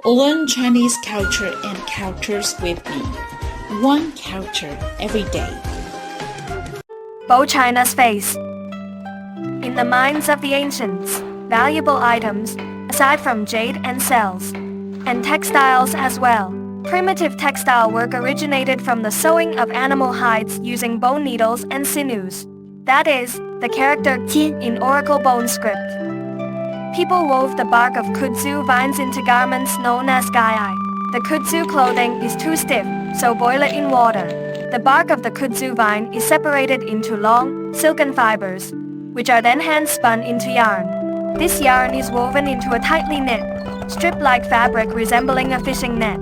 Learn Chinese culture and cultures with me. One culture every day. Bow China's face. In the minds of the ancients, valuable items, aside from jade and cells, and textiles as well. Primitive textile work originated from the sewing of animal hides using bone needles and sinews. That is, the character Qin in oracle bone script. People wove the bark of kudzu vines into garments known as gaiai. The kudzu clothing is too stiff, so boil it in water. The bark of the kudzu vine is separated into long, silken fibers, which are then hand-spun into yarn. This yarn is woven into a tightly knit, strip-like fabric resembling a fishing net.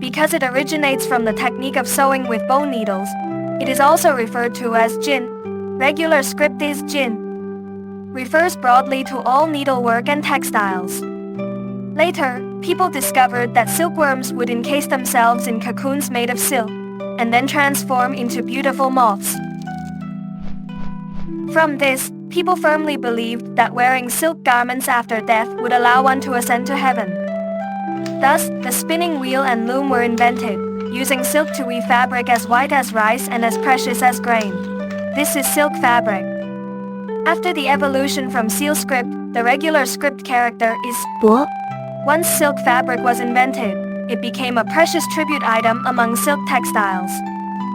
Because it originates from the technique of sewing with bone needles, it is also referred to as jin. Regular script is jin. Refers broadly to all needlework and textiles. Later, people discovered that silkworms would encase themselves in cocoons made of silk, and then transform into beautiful moths. From this, people firmly believed that wearing silk garments after death would allow one to ascend to heaven. Thus, the spinning wheel and loom were invented, using silk to weave fabric as white as rice and as precious as grain. This is silk fabric. After the evolution from seal script, the regular script character is bo. Once silk fabric was invented, it became a precious tribute item among silk textiles.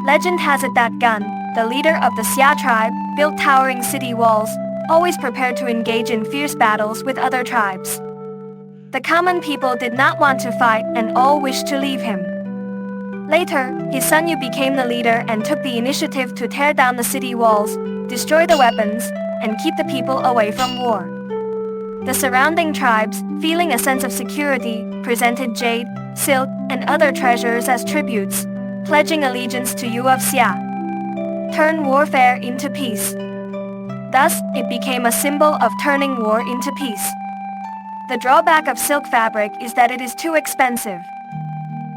Legend has it that Gun, the leader of the Xia tribe, built towering city walls, always prepared to engage in fierce battles with other tribes. The common people did not want to fight and all wished to leave him. Later, his son Yu became the leader and took the initiative to tear down the city walls, destroy the weapons, and keep the people away from war. The surrounding tribes, feeling a sense of security, presented jade, silk, and other treasures as tributes, pledging allegiance to Yu of Xia. Turn warfare into peace. Thus, it became a symbol of turning war into peace. The drawback of silk fabric is that it is too expensive.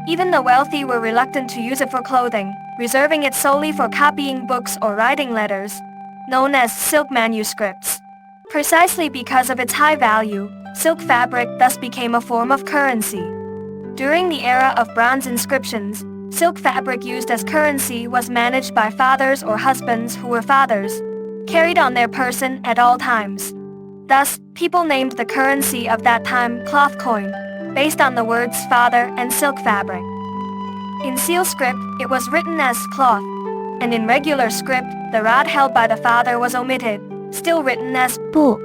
Even the wealthy were reluctant to use it for clothing, reserving it solely for copying books or writing letters, known as silk manuscripts. Precisely because of its high value, silk fabric thus became a form of currency. During the era of bronze inscriptions, silk fabric used as currency was managed by fathers or husbands who were fathers, carried on their person at all times. Thus, people named the currency of that time cloth coin, based on the words father and silk fabric. In seal script, it was written as cloth, and in regular script, the rod held by the father was omitted, still written as bu.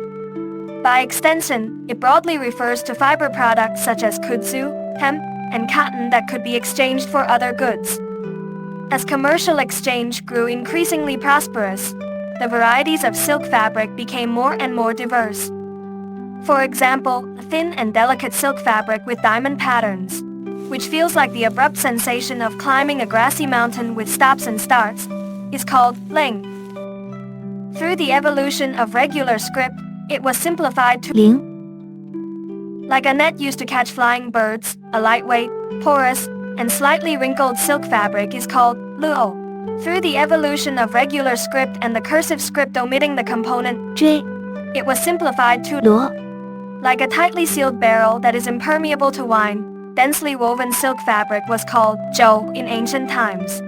By extension, it broadly refers to fiber products such as kudzu, hemp, and cotton that could be exchanged for other goods. As commercial exchange grew increasingly prosperous, the varieties of silk fabric became more and more diverse. For example, a thin and delicate silk fabric with diamond patterns, which feels like the abrupt sensation of climbing a grassy mountain with stops and starts, is called ling. Through the evolution of regular script, it was simplified to ling. Like a net used to catch flying birds, a lightweight, porous, and slightly wrinkled silk fabric is called luo. Through the evolution of regular script and the cursive script omitting the component j, it was simplified to luo. Like a tightly sealed barrel that is impermeable to wine, densely woven silk fabric was called zhou in ancient times.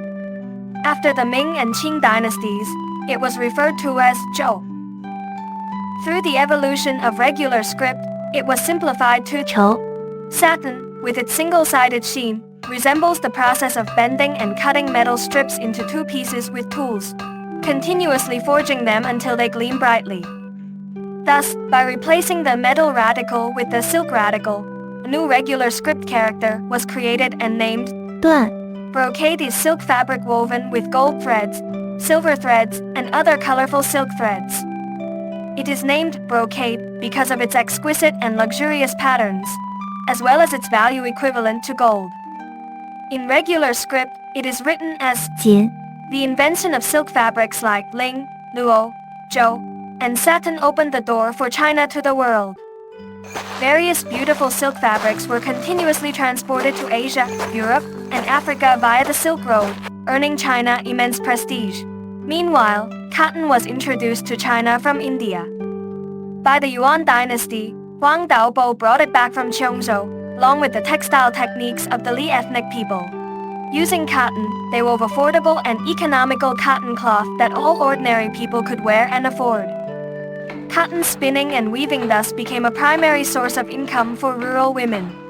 After the Ming and Qing dynasties, it was referred to as zhou. Through the evolution of regular script, it was simplified to qiu. Satin, with its single-sided sheen, resembles the process of bending and cutting metal strips into two pieces with tools, continuously forging them until they gleam brightly. Thus, by replacing the metal radical with the silk radical, a new regular script character was created and named duan. Brocade is silk fabric woven with gold threads, silver threads, and other colorful silk threads. It is named brocade because of its exquisite and luxurious patterns, as well as its value equivalent to gold. In regular script, it is written as jin. The invention of silk fabrics like ling, luo, zhou, and satin opened the door for China to the world. Various beautiful silk fabrics were continuously transported to Asia, Europe, and Africa via the Silk Road, earning China immense prestige. Meanwhile, cotton was introduced to China from India. By the Yuan dynasty, Huang Daobo brought it back from Cheongzhou, along with the textile techniques of the Li ethnic people. Using cotton, they wove affordable and economical cotton cloth that all ordinary people could wear and afford. Cotton spinning and weaving thus became a primary source of income for rural women.